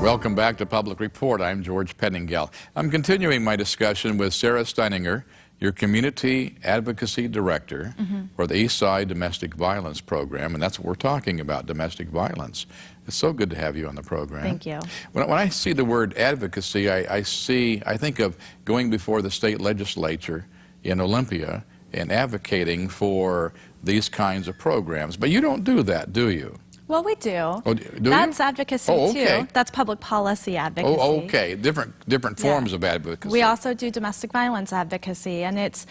Welcome back to Public Report. I'm George Pettingill. I'm continuing my discussion with Sarah Steininger, your Community Advocacy Director for the East Side Domestic Violence Program, and that's what we're talking about, domestic violence. It's so good to have you on the program. Thank you. When I see the word advocacy, I think of going before the state legislature in Olympia and advocating for these kinds of programs. But you don't do that, do you? Well, we do. Oh, do That's you? advocacy okay. too. That's public policy advocacy. Oh, okay. Different forms of advocacy. We also do domestic violence advocacy, and it's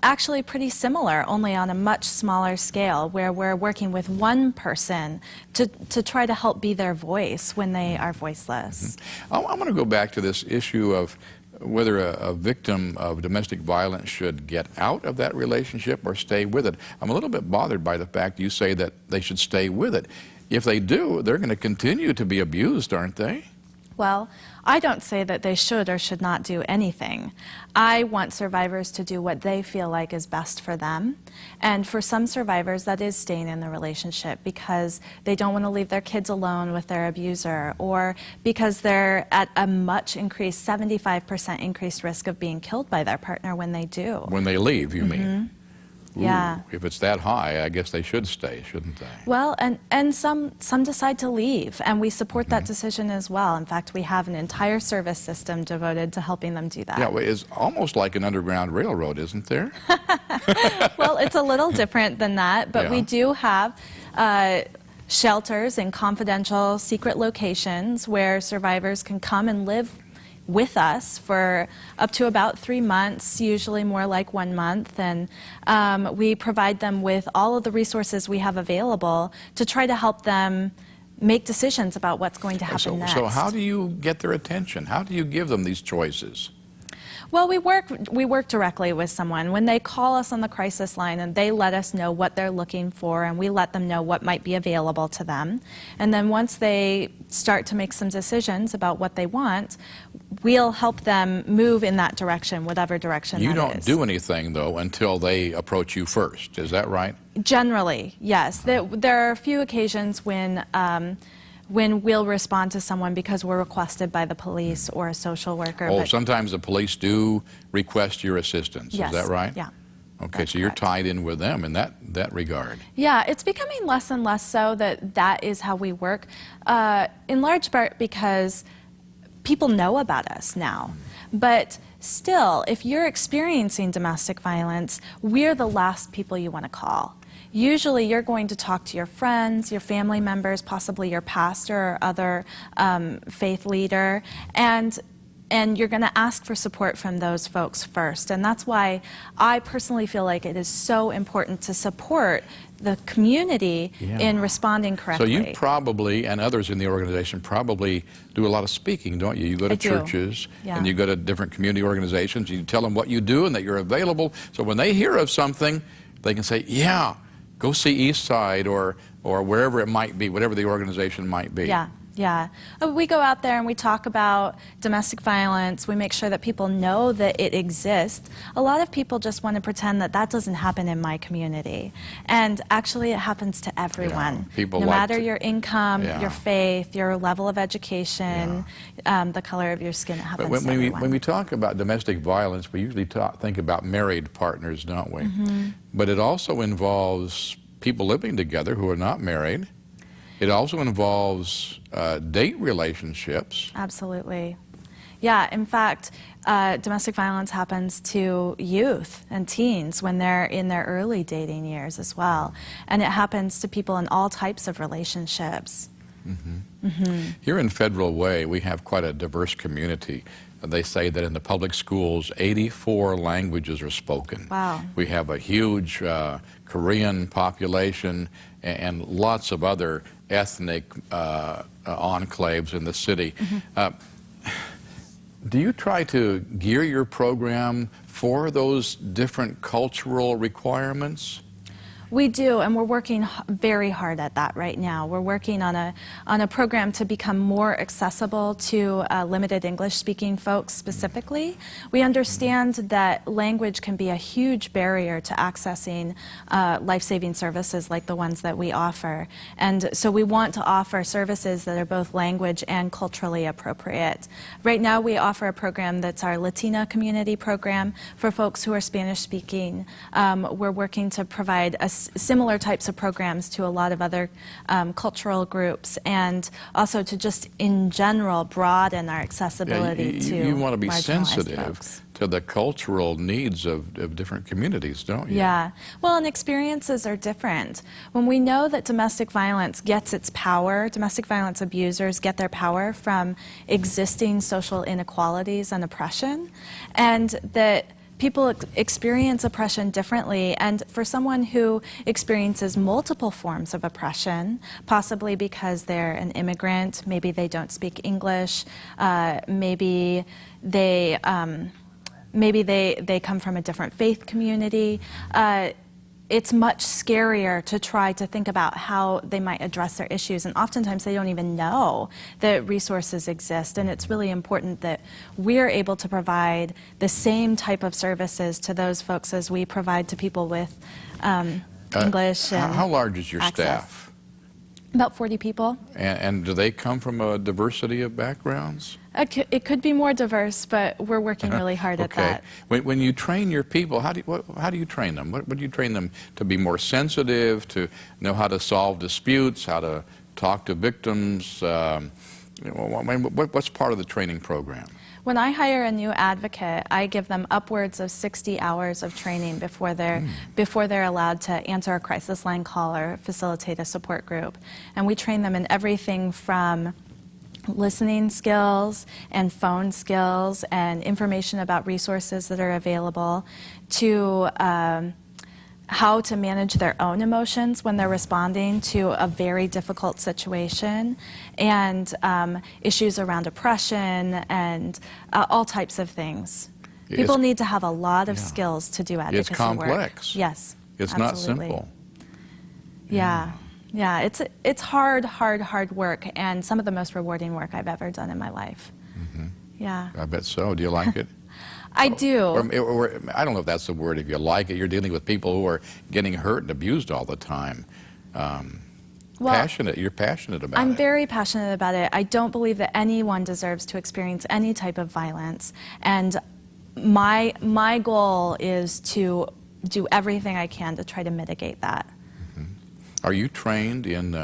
actually pretty similar, only on a much smaller scale, where we're working with one person to try to help be their voice when they are voiceless. I want to go back to this issue of whether a victim of domestic violence should get out of that relationship or stay with it. I'm a little bit bothered by the fact you say that they should stay with it. If they do, they're going to continue to be abused, aren't they? Well, I don't say that they should or should not do anything. I want survivors to do what they feel like is best for them. And for some survivors, that is staying in the relationship because they don't want to leave their kids alone with their abuser, or because they're at a much increased, 75% increased risk of being killed by their partner when they do. When they leave, you mean? Ooh, yeah. If it's that high, I guess they should stay, shouldn't they? Well, and some decide to leave, and we support that decision as well. In fact, we have an entire service system devoted to helping them do that. Yeah, well, it's almost like an underground railroad, isn't there? Well, it's a little different than that, but we do have shelters in confidential, secret locations where survivors can come and live with us for up to about 3 months, usually more like 1 month, and we provide them with all of the resources we have available to try to help them make decisions about what's going to happen next. So how do you get their attention? How do you give them these choices? Well, we work directly with someone. When they call us on the crisis line and they let us know what they're looking for, and we let them know what might be available to them. And then once they start to make some decisions about what they want, we'll help them move in that direction, whatever direction that is. You don't do anything, though, until they approach you first. Is that right? Generally, yes. There are a few occasions when we'll respond to someone because we're requested by the police or a social worker. Oh, sometimes the police do request your assistance. Yes. Is that right? Yeah. Okay, so you're tied in with them in that regard. Yeah, it's becoming less and less so that is how we work, in large part because people know about us now. But still, if you're experiencing domestic violence, we're the last people you want to call. Usually you're going to talk to your friends, your family members, possibly your pastor or other faith leader, and you're going to ask for support from those folks first. And that's why I personally feel like it is so important to support the community in responding correctly. So you probably, and others in the organization, probably do a lot of speaking, don't you? You go to churches, and you go to different community organizations, and you tell them what you do and that you're available. So when they hear of something, they can say, yeah, go see East Side or wherever it might be, whatever the organization might be. Yeah, yeah. We go out there and we talk about domestic violence. We make sure that people know that it exists. A lot of people just want to pretend that that doesn't happen in my community. And actually it happens to everyone. People no like matter your income, your faith, your level of education, the color of your skin, it happens to everyone. When we talk about domestic violence, we usually think about married partners, don't we? But it also involves people living together who are not married. It also involves date relationships. Absolutely. Yeah, in fact, domestic violence happens to youth and teens when they're in their early dating years as well. And it happens to people in all types of relationships. Here in Federal Way, we have quite a diverse community. They say that in the public schools, 84 languages are spoken. Wow. We have a huge Korean population and lots of other ethnic enclaves in the city. Do you try to gear your program for those different cultural requirements? We do, and we're working very hard at that right now. We're working on a program to become more accessible to limited English-speaking folks specifically. We understand that language can be a huge barrier to accessing life-saving services like the ones that we offer. And so we want to offer services that are both language and culturally appropriate. Right now we offer a program that's our Latina community program for folks who are Spanish-speaking. We're working to provide similar types of programs to a lot of other cultural groups, and also to just in general broaden our accessibility to you want to be marginalized sensitive folks. to the cultural needs of different communities, don't you? Yeah. Well, and experiences are different. When we know that domestic violence gets its power, domestic violence abusers get their power from existing social inequalities and oppression, and that people experience oppression differently, and for someone who experiences multiple forms of oppression, possibly because they're an immigrant, maybe they don't speak English, maybe they come from a different faith community, it's much scarier to try to think about how they might address their issues, and oftentimes they don't even know that resources exist, and it's really important that we're able to provide the same type of services to those folks as we provide to people with English and how large is your access. staff? About 40 people. And do they come from a diversity of backgrounds? It could be more diverse, but we're working really hard at that. When you train your people, how do you train them? What do you train them to be more sensitive, to know how to solve disputes, how to talk to victims? What's part of the training program? When I hire a new advocate, I give them upwards of 60 hours of training before they're allowed to answer a crisis line call or facilitate a support group. And we train them in everything from listening skills and phone skills and information about resources that are available to how to manage their own emotions when they're responding to a very difficult situation, and issues around oppression and all types of things. People need to have a lot of skills to do advocacy work. It's complex. Yes, it's absolutely. not simple. Yeah, it's hard work, and some of the most rewarding work I've ever done in my life. Yeah. I bet so. Do you like it? I do. Or, I don't know if that's the word, if you like it. You're dealing with people who are getting hurt and abused all the time. Passionate. You're passionate about it. I'm very passionate about it. I don't believe that anyone deserves to experience any type of violence. And my goal is to do everything I can to try to mitigate that. Are you trained in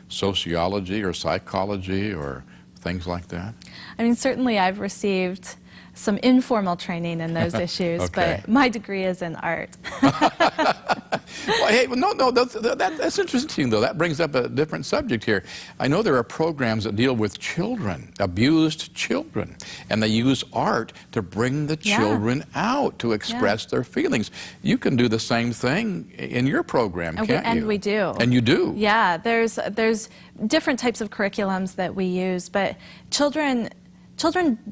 sociology or psychology or things like that? I mean, certainly I've received some informal training in those issues, but my degree is in art. Well, hey, no, that's interesting, though. That brings up a different subject here. I know there are programs that deal with children, abused children, and they use art to bring the children out to express their feelings. You can do the same thing in your program, can't you? And we do. And you do. Yeah, there's different types of curriculums that we use, but children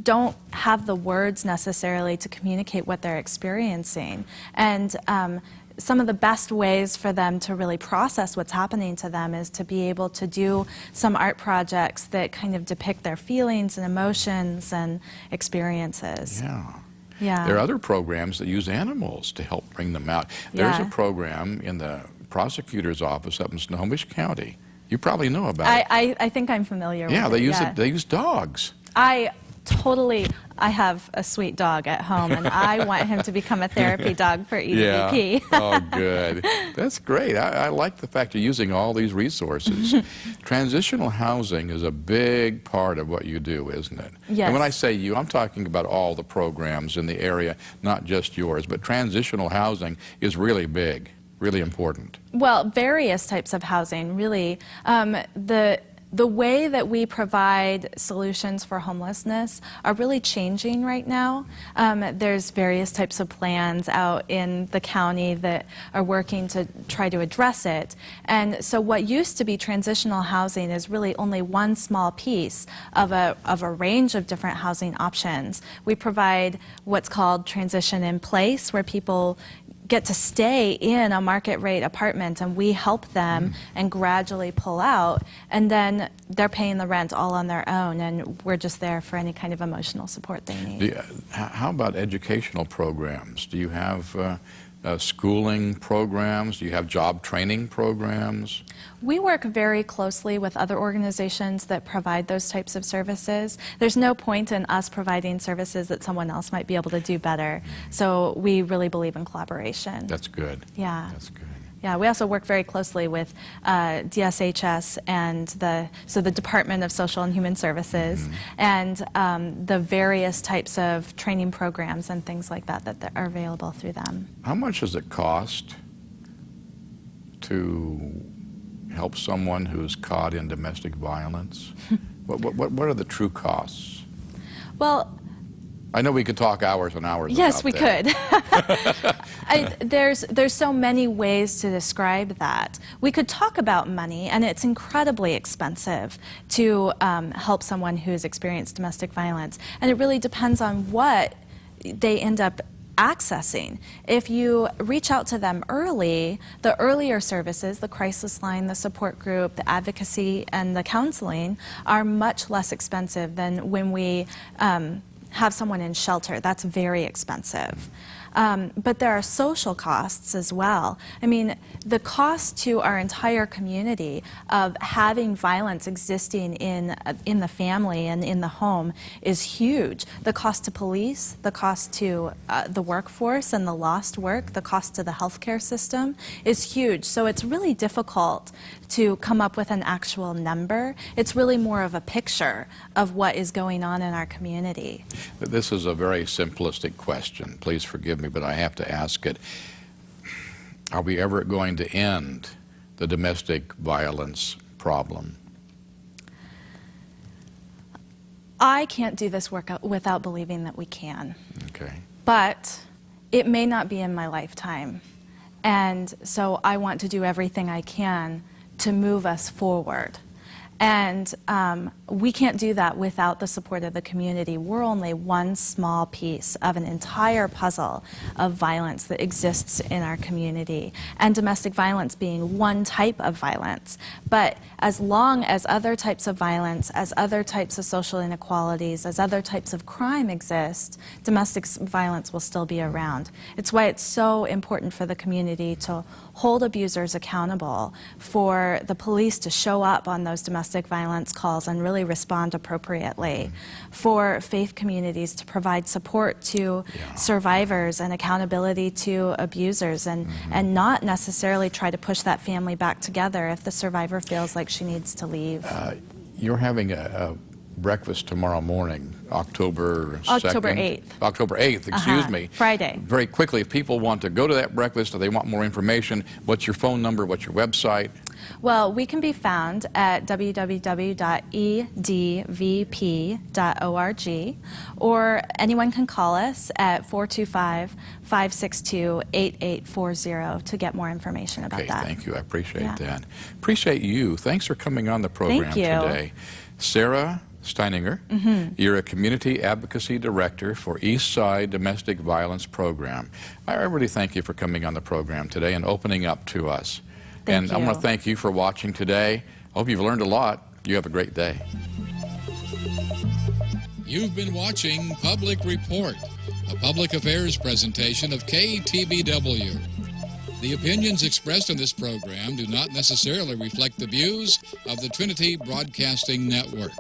don't have the words necessarily to communicate what they're experiencing. And some of the best ways for them to really process what's happening to them is to be able to do some art projects that kind of depict their feelings and emotions and experiences. Yeah. There are other programs that use animals to help bring them out. There's a program in the prosecutor's office up in Snohomish County. You probably know about it. I think I'm familiar with it. They use dogs. I have a sweet dog at home, and I want him to become a therapy dog for EDVP. Oh, good. That's great. I like the fact you're using all these resources. Transitional housing is a big part of what you do, isn't it? Yes. And when I say you, I'm talking about all the programs in the area, not just yours, but transitional housing is really big, really important. Well, various types of housing, really. The way that we provide solutions for homelessness are really changing right now. There's various types of plans out in the county that are working to try to address it. And so what used to be transitional housing is really only one small piece of a range of different housing options. We provide what's called transition in place, where people get to stay in a market rate apartment, and we help them and gradually pull out, and then they're paying the rent all on their own, and we're just there for any kind of emotional support they need. How about educational programs? Do you have schooling programs? Do you have job training programs? We work very closely with other organizations that provide those types of services. There's no point in us providing services that someone else might be able to do better. So we really believe in collaboration. That's good. Yeah. That's good. Yeah, we also work very closely with DSHS and the Department of Social and Human Services and the various types of training programs and things like that that are available through them. How much does it cost to help someone who's caught in domestic violence? What are the true costs? Well, I know we could talk hours and hours yes, about we that. could. There's so many ways to describe that. We could talk about money, and it's incredibly expensive to help someone who's experienced domestic violence. And it really depends on what they end up accessing. If you reach out to them early, the earlier services, the crisis line, the support group, the advocacy, and the counseling are much less expensive than when we have someone in shelter. That's very expensive. But there are social costs as well. I mean, the cost to our entire community of having violence existing in the family and in the home is huge. The cost to police, the cost to the workforce and the lost work, the cost to the healthcare system is huge. So it's really difficult to come up with an actual number. It's really more of a picture of what is going on in our community. This is a very simplistic question. Please forgive me, but I have to ask it. Are we ever going to end the domestic violence problem? I can't do this work without believing that we can. Okay. But it may not be in my lifetime. And so I want to do everything I can to move us forward. And we can't do that without the support of the community. We're only one small piece of an entire puzzle of violence that exists in our community, and domestic violence being one type of violence. But as long as other types of violence, as other types of social inequalities, as other types of crime exist, domestic violence will still be around. It's why it's so important for the community to hold abusers accountable, for the police to show up on those domestic violence calls and really respond appropriately, for faith communities to provide support to survivors and accountability to abusers, and not necessarily try to push that family back together if the survivor feels like she needs to leave. You're having a breakfast tomorrow morning, October 2nd? October 8th. October 8th, excuse me. Friday. Very quickly, if people want to go to that breakfast or they want more information, what's your phone number, what's your website? Well, we can be found at www.edvp.org, or anyone can call us at 425-562-8840 to get more information about that. Thank you. I appreciate that. Appreciate you. Thanks for coming on the program today. Sarah Steininger, you're a Community Advocacy Director for East Side Domestic Violence Program. I really thank you for coming on the program today and opening up to us. And I want to thank you for watching today. I hope you've learned a lot. You have a great day. You've been watching Public Report, a public affairs presentation of KTBW. The opinions expressed in this program do not necessarily reflect the views of the Trinity Broadcasting Network.